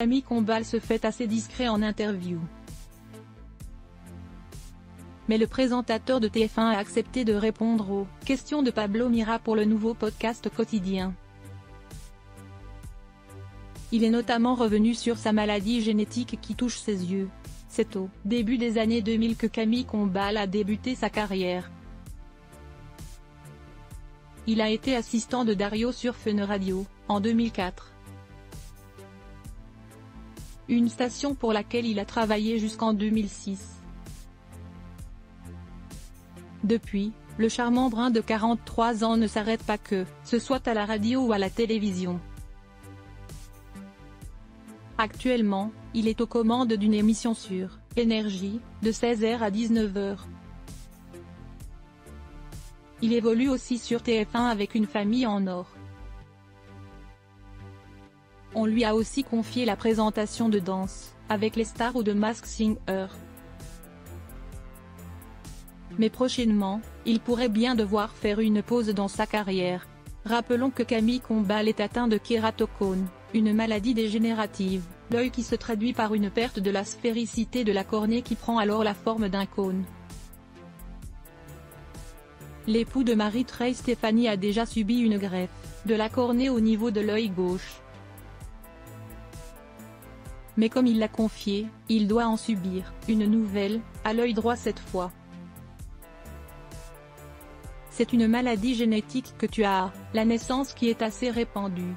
Camille Combal se fait assez discret en interview. Mais le présentateur de TF1 a accepté de répondre aux questions de Pablo Mira pour le nouveau podcast quotidien. Il est notamment revenu sur sa maladie génétique qui touche ses yeux. C'est au début des années 2000 que Camille Combal a débuté sa carrière. Il a été assistant de Dario sur Fun Radio, en 2004. Une station pour laquelle il a travaillé jusqu'en 2006. Depuis, le charmant brun de 43 ans ne s'arrête pas que ce soit à la radio ou à la télévision. Actuellement, il est aux commandes d'une émission sur Énergie, de 16h à 19h. Il évolue aussi sur TF1 avec Une famille en or. On lui a aussi confié la présentation de Danse avec les stars ou de Masked Singer. Mais prochainement, il pourrait bien devoir faire une pause dans sa carrière. Rappelons que Camille Combal est atteint de kératocone, une maladie dégénérative, l'œil qui se traduit par une perte de la sphéricité de la cornée qui prend alors la forme d'un cône. L'époux de Marie-Trey Stéphanie a déjà subi une greffe de la cornée au niveau de l'œil gauche. Mais comme il l'a confié, il doit en subir une nouvelle, à l'œil droit cette fois. C'est une maladie génétique que tu as à la naissance qui est assez répandue.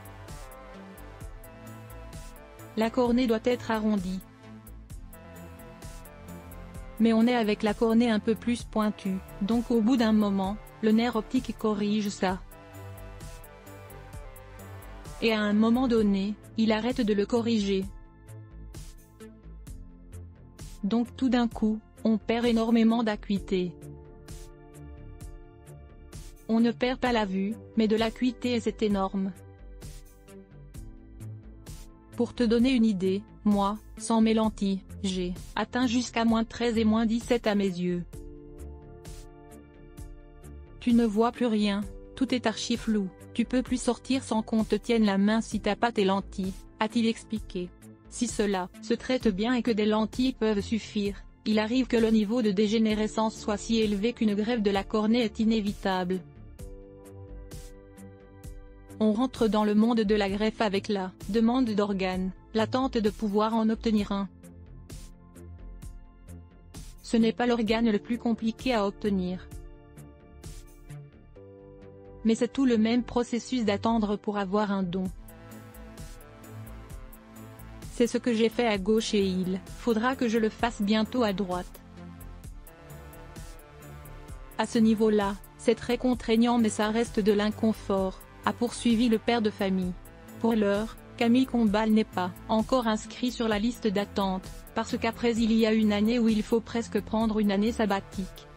La cornée doit être arrondie. Mais on est avec la cornée un peu plus pointue, donc au bout d'un moment, le nerf optique corrige ça. Et à un moment donné, il arrête de le corriger. Donc tout d'un coup, on perd énormément d'acuité. On ne perd pas la vue, mais de l'acuité et c'est énorme. Pour te donner une idée, moi, sans mes lentilles, j'ai atteint jusqu'à -13 et -17 à mes yeux. Tu ne vois plus rien, tout est archi flou, tu peux plus sortir sans qu'on te tienne la main si t'as pas tes lentilles, a-t-il expliqué. Si cela se traite bien et que des lentilles peuvent suffire, il arrive que le niveau de dégénérescence soit si élevé qu'une greffe de la cornée est inévitable. On rentre dans le monde de la greffe avec la demande d'organes, l'attente de pouvoir en obtenir un. Ce n'est pas l'organe le plus compliqué à obtenir. Mais c'est tout le même processus d'attendre pour avoir un don. C'est ce que j'ai fait à gauche et il faudra que je le fasse bientôt à droite. À ce niveau-là, c'est très contraignant mais ça reste de l'inconfort, a poursuivi le père de famille. Pour l'heure, Camille Combal n'est pas encore inscrit sur la liste d'attente, parce qu'après il y a une année où il faut presque prendre une année sabbatique.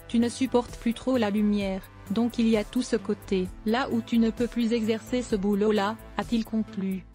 Tu ne supportes plus trop la lumière, donc il y a tout ce côté, là où tu ne peux plus exercer ce boulot-là, a-t-il conclu.